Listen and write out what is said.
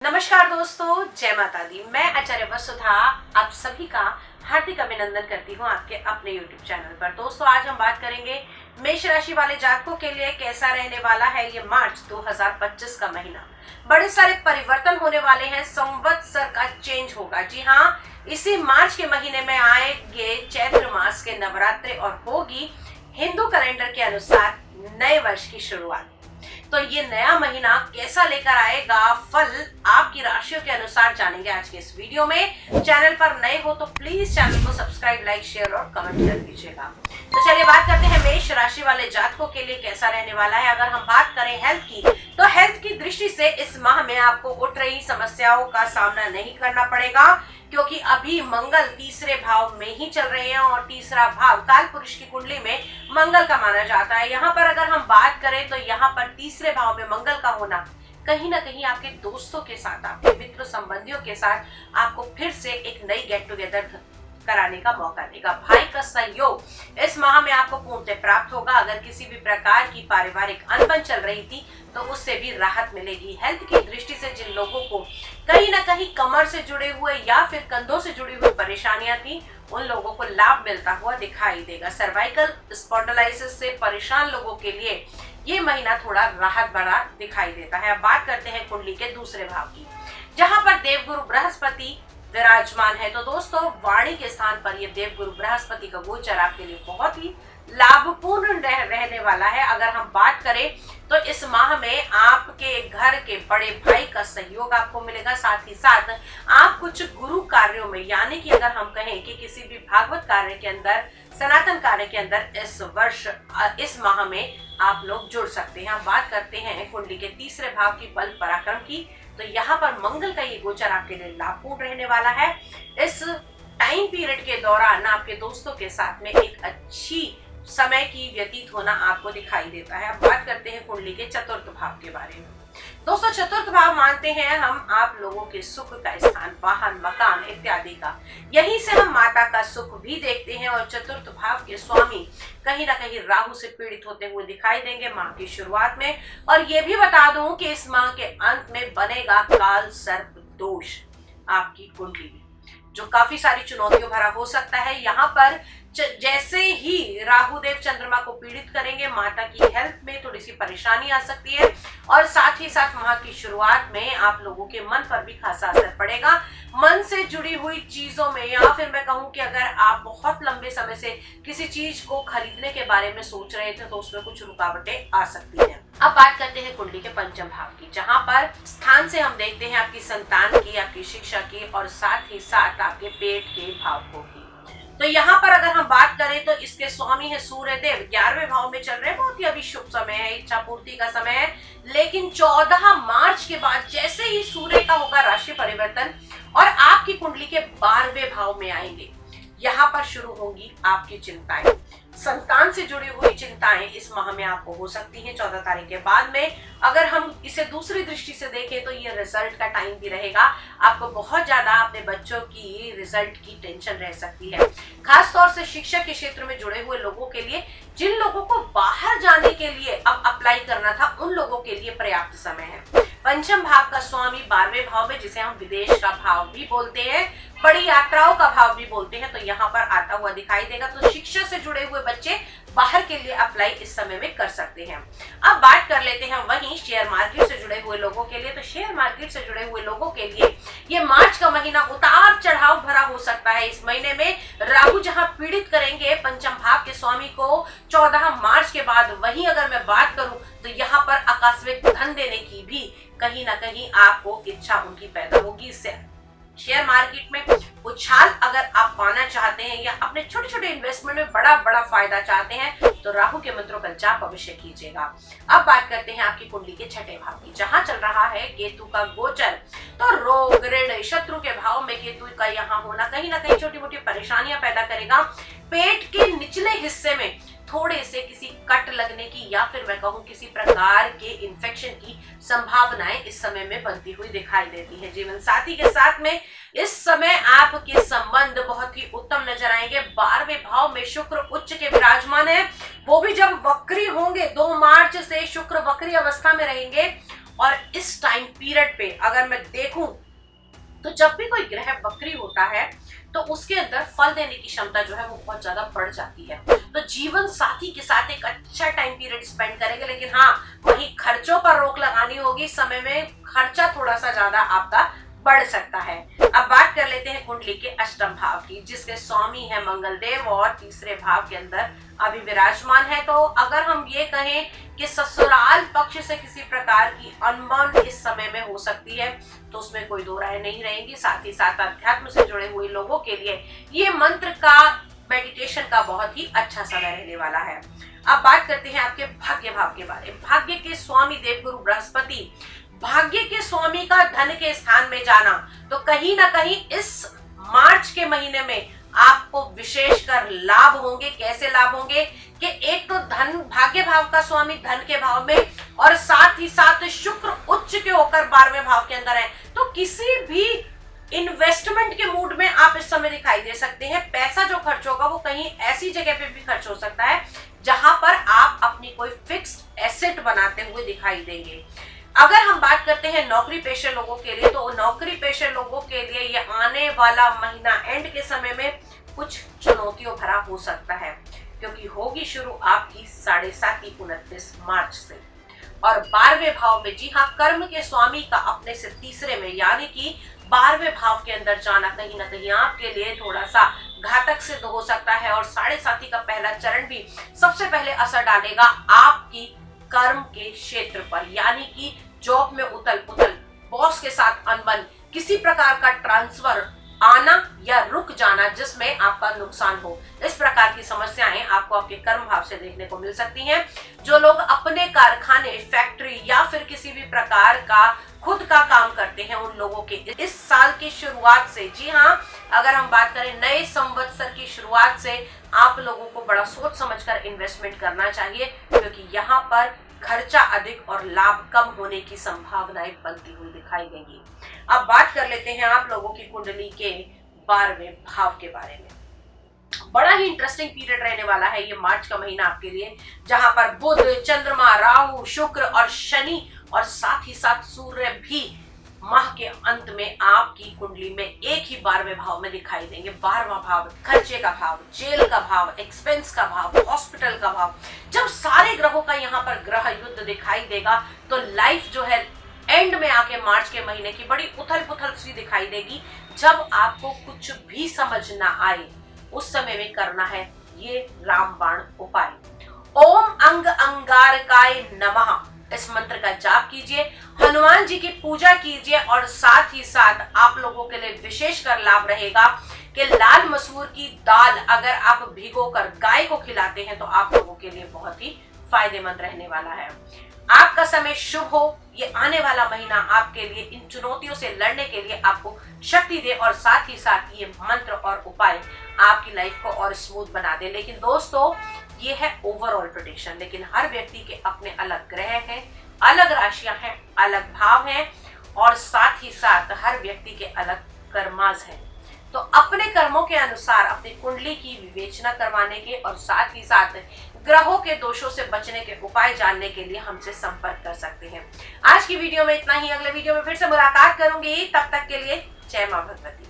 नमस्कार दोस्तों, जय माता दी। मैं आचार्य वसुधा आप सभी का हार्दिक अभिनंदन करती हूँ आपके अपने YouTube चैनल पर। दोस्तों, आज हम बात करेंगे मेष राशि वाले जातकों के लिए कैसा रहने वाला है ये मार्च 2025 का महीना। बड़े सारे परिवर्तन होने वाले हैं, संवत्सर का चेंज होगा। जी हाँ, इसी मार्च के महीने में आएंगे चैत्र मास के नवरात्रे और होगी हिंदू कैलेंडर के अनुसार नए वर्ष की शुरुआत। तो ये नया महीना कैसा लेकर आएगा फल आपकी राशियों के अनुसार जानेंगे आज के इस वीडियो में। चैनल पर नए हो तो प्लीज चैनल को सब्सक्राइब, लाइक, शेयर और कमेंट कर दीजिएगा। तो चलिए बात करते हैं मेष राशि वाले जातकों के लिए कैसा रहने वाला है। अगर हम बात करें हेल्थ की, तो हेल्थ की दृष्टि से इस माह में आपको उठ रही समस्याओं का सामना नहीं करना पड़ेगा, क्योंकि अभी मंगल तीसरे भाव में ही चल रहे हैं और तीसरा भाव काल पुरुष की कुंडली में मंगल का माना जाता है। यहाँ पर अगर हम बात करें तो यहाँ पर तीसरे भाव में मंगल का होना कहीं ना कहीं आपके दोस्तों के साथ, आपके मित्र संबंधियों के साथ आपको फिर से एक नई गेट टुगेदर कराने का मौका देगा। भाई का सहयोग इस माह में आपको पूर्णतः प्राप्त होगा। अगर किसी भी प्रकार की पारिवारिक अनबन चल रही थी तो उससे भी राहत मिलेगी। हेल्थ की दृष्टि से जिन लोगों को कहीं ना कहीं कमर से जुड़े हुए या फिर कंधों से जुड़ी हुई परेशानियां थी, उन लोगों को लाभ मिलता हुआ दिखाई देगा। सर्वाइकल स्पॉन्डिलाइटिस से परेशान लोगों के लिए ये महीना थोड़ा राहत भरा दिखाई देता है। अब बात करते हैं कुंडली के दूसरे भाव की, जहां पर देवगुरु बृहस्पति विराजमान है। तो दोस्तों, वाणी के स्थान पर ये देवगुरु बृहस्पति का गोचर आपके लिए बहुत ही लाभपूर्ण रहने वाला है। अगर हम बात करें तो इस माह में आपके घर के बड़े भाई का सहयोग आपको मिलेगा। साथ ही साथ आप कुछ गुरु कार्यों में, यानी कि अगर हम कहें कि किसी भी भागवत कार्य के अंदर, सनातन कार्य के अंदर इस वर्ष, इस माह में आप लोग जुड़ सकते हैं। हम बात करते हैं कुंडली के तीसरे भाव की बल पराक्रम की, तो यहाँ पर मंगल का ये गोचर आपके लिए लाभपूर्ण रहने वाला है। इस टाइम पीरियड के दौरान आपके दोस्तों के साथ में एक अच्छी समय की व्यतीत होना आपको दिखाई देता है। अब बात करते हैं कुंडली के चतुर्थ भाव के बारे में। दोस्तों, चतुर्थ भाव मानते हैं हम आप लोगों के सुख का स्थान, वाहन, मकान इत्यादि का। यहीं से हम माता का सुख भी देखते हैं और चतुर्थ भाव के स्वामी कहीं ना कहीं राहु से पीड़ित होते हुए दिखाई देंगे माह की शुरुआत में। और ये भी बता दूं कि इस माह के अंत में बनेगा काल सर्प दोष आपकी कुंडली में, जो काफी सारी चुनौतियों भरा हो सकता है। यहाँ पर जैसे ही राहु देव चंद्रमा को पीड़ित करेंगे, माता की हेल्थ में थोड़ी सी परेशानी आ सकती है और साथ ही साथ माह की शुरुआत में आप लोगों के मन पर भी खासा असर पड़ेगा। मन से जुड़ी हुई चीजों में, या फिर मैं कहूँ कि अगर आप बहुत लंबे समय से किसी चीज को खरीदने के बारे में सोच रहे थे तो उसमें कुछ रुकावटें आ सकती हैं। अब बात करते हैं कुंडली के पंचम भाव की, जहां पर स्थान से हम देखते हैं आपकी संतान की, आपकी शिक्षा की और साथ ही साथ आपके पेट के भावों की। तो यहाँ पर अगर हम बात करें तो इसके स्वामी है सूर्य देव, 11वें भाव में चल रहे हैं। बहुत ही अभी शुभ समय है, इच्छा पूर्ति का समय है। लेकिन 14 मार्च के बाद जैसे ही सूर्य का होगा राशि परिवर्तन और आपकी कुंडली के 12वें भाव में आएंगे, यहाँ पर शुरू होंगी आपकी चिंताएं। संतान से जुड़ी हुई चिंताएं इस माह में आपको हो सकती हैं 14 तारीख के बाद में। अगर हम इसे दूसरी दृष्टि से देखें तो ये रिजल्ट का टाइम भी रहेगा। आपको बहुत ज्यादा अपने बच्चों की रिजल्ट की टेंशन रह सकती है, खास तौर से शिक्षा के क्षेत्र में जुड़े हुए लोगों के लिए। जिन लोगों को बाहर जाने के लिए अब अप्लाई करना था, उन लोगों के लिए पर्याप्त समय है। पंचम भाव का स्वामी 12वें भाव में, जिसे हम विदेश का भाव भी बोलते हैं, बड़ी यात्राओं का भाव भी बोलते हैं, तो यहाँ पर आता हुआ दिखाई देगा। तो शिक्षा से जुड़े हुए बच्चे बाहर के लिए अप्लाई इस समय में कर सकते हैं। अब बात कर लेते हैं वहीं शेयर मार्केट से जुड़े हुए लोगों के लिए। तो शेयर मार्केट से जुड़े हुए लोगों के लिए ये मार्च का महीना उतार चढ़ाव भरा हो सकता है। इस महीने में राहु जहां पीड़ित करेंगे पंचम भाव के स्वामी को 14 मार्च के बाद, वहीं अगर मैं बात करूं तो यहाँ पर आकस्मिक धन देने की भी कहीं ना कहीं आपको इच्छा उनकी पैदा होगी। इससे शेयर मार्केट में उछाल अगर आप पाना चाहते हैं या अपने छोटे छोटे इन्वेस्टमेंट में बड़ा बड़ा फायदा चाहते हैं तो राहु के मंत्रों का जाप अवश्य कीजिएगा। अब बात करते हैं आपकी कुंडली के छठे भाव की, जहां चल रहा है केतु का गोचर। तो रोग, ऋण, शत्रु के भाव में केतु का यहाँ होना कहीं ना कहीं छोटी मोटी परेशानियां पैदा करेगा। पेट के निचले हिस्से में थोड़े से किसी कट लगने की या फिर मैं कहूँ किसी प्रकार के इन्फेक्शन की संभावनाएं इस समय में बनती हुई दिखाई देती है। जीवन साथी के साथ में इस समय आपके संबंध बहुत ही उत्तम नजर आएंगे। 12वें भाव में शुक्र उच्च के विराजमान है, वो भी जब वक्री होंगे, 2 मार्च से शुक्र वक्री अवस्था में रहेंगे और इस टाइम पीरियड पे अगर मैं देखूं तो जब भी कोई ग्रह वक्री होता है तो उसके अंदर फल देने की क्षमता जो है वो बहुत ज्यादा बढ़ जाती है। तो जीवन साथी के साथ एक अच्छा टाइम पीरियड स्पेंड करेंगे, लेकिन हाँ वही खर्चों पर रोक लगानी होगी। समय में खर्चा थोड़ा सा ज्यादा आपका बढ़ सकता है। अब बात कर लेते हैं कुंडली के अष्टम भाव की, जिसके स्वामी है मंगल देव और तीसरे भाव के अंदर अभी विराजमान है। तो अगर हम ये कहें कि ससुराल पक्ष से किसी प्रकार की अनबन इस समय में हो सकती है तो उसमें कोई दो राय नहीं रहेंगी। साथ ही साथ अध्यात्म से जुड़े हुए लोगों के लिए ये मंत्र का मेडिटेशन का बहुत ही अच्छा समय रहने वाला है। अब बात करते हैं आपके भाग्य भाव के बारे में। भाग्य के स्वामी देवगुरु बृहस्पति, भाग्य के स्वामी का धन के स्थान में जाना, तो कहीं ना कहीं इस मार्च के महीने में आपको विशेषकर लाभ होंगे। कैसे लाभ होंगे कि एक तो धन, भाग्य भाव का स्वामी धन के भाव में, और साथ ही साथ शुक्र उच्च के होकर 12वें भाव के अंदर है। तो किसी भी इन्वेस्टमेंट के मूड में आप इस समय दिखाई दे सकते हैं। पैसा जो खर्च होगा वो कहीं ऐसी जगह पे भी खर्च हो सकता है जहां पर आप अपनी कोई फिक्स्ड एसेट बनाते हुए दिखाई देंगे। अगर हम बात करते हैं नौकरी पेशे लोगों के लिए, तो नौकरी पेशे लोगों के लिए ये आने वाला महीना एंड के समय में कुछ चुनौतियों भरा हो सकता है, क्योंकि होगी शुरू आपकी 29 मार्च से। और 12वें भाव में, जी हाँ, कर्म के स्वामी का अपने से तीसरे में यानी कि 12वें भाव के अंदर जाना कहीं ना कहीं आपके लिए थोड़ा सा घातक सिद्ध हो सकता है। और 7.5 का पहला चरण भी सबसे पहले असर डालेगा आपकी कर्म के क्षेत्र पर, यानी कि जॉब में उथल पुथल, बॉस के साथ अनबन, किसी प्रकार का ट्रांसफर आना या रुक जाना जिसमें आपका नुकसान हो, इस प्रकार की समस्याएं आपको आपके कर्म भाव से देखने को मिल सकती हैं। जो लोग अपने कारखाने, फैक्ट्री या फिर किसी भी प्रकार का खुद का काम करते हैं, उन लोगों के इस साल की शुरुआत से, जी हाँ, अगर हम बात करें नए संवत्सर की शुरुआत से, आप लोगों को बड़ा सोच समझकर इन्वेस्टमेंट करना चाहिए, क्योंकि यहाँ पर खर्चा अधिक और लाभ कम होने की संभावनाएं बनती हुई दिखाई देंगी। अब बात कर लेते हैं आप लोगों की कुंडली के 12वें भाव के बारे में। बड़ा ही इंटरेस्टिंग पीरियड रहने वाला है ये मार्च का महीना आपके लिए, जहां पर बुध, चंद्रमा, राहु, शुक्र और शनि और साथ ही साथ सूर्य भी माह के अंत में आपकी कुंडली में एक ही 12वें भाव में दिखाई देंगे। 12वां भाव खर्चे का भाव, जेल का भाव, एक्सपेंस का भाव, हॉस्पिटल का भाव। जब सारे ग्रहों का यहाँ पर ग्रह युद्ध दिखाई देगा तो लाइफ जो है एंड में आके मार्च के महीने की बड़ी उथल पुथल सी दिखाई देगी। जब आपको कुछ भी समझ ना आए उस समय में करना है ये रामबाण उपाय। ओम अंग अंगारकाय नमः, इस मंत्र का जाप कीजिए, हनुमान जी की पूजा कीजिए, और साथ ही साथ आप लोगों के लिए विशेषकर लाभ रहेगा कि लाल मसूर की दाल अगर आप भिगोकर गाय को खिलाते हैं तो आप लोगों के लिए बहुत ही फायदेमंद रहने वाला है। आपका समय शुभ हो, ये आने वाला महीना आपके लिए इन चुनौतियों से लड़ने के लिए आपको शक्ति दे, और साथ ही साथ ये मंत्र और उपाय आपकी लाइफ को और स्मूथ बना दे। लेकिन दोस्तों, ये है ओवरऑल प्रेडिक्शन, लेकिन हर व्यक्ति के अपने अलग ग्रह हैं, अलग राशियां हैं, अलग भाव हैं, और साथ ही साथ हर व्यक्ति के अलग कर्माज हैं। तो अपने कर्मों के अनुसार अपनी कुंडली की विवेचना करवाने के और साथ ही साथ ग्रहों के दोषों से बचने के उपाय जानने के लिए हमसे संपर्क कर सकते हैं। आज की वीडियो में इतना ही। अगले वीडियो में फिर से मुलाकात करूंगी, तब तक के लिए जय मां भगवती।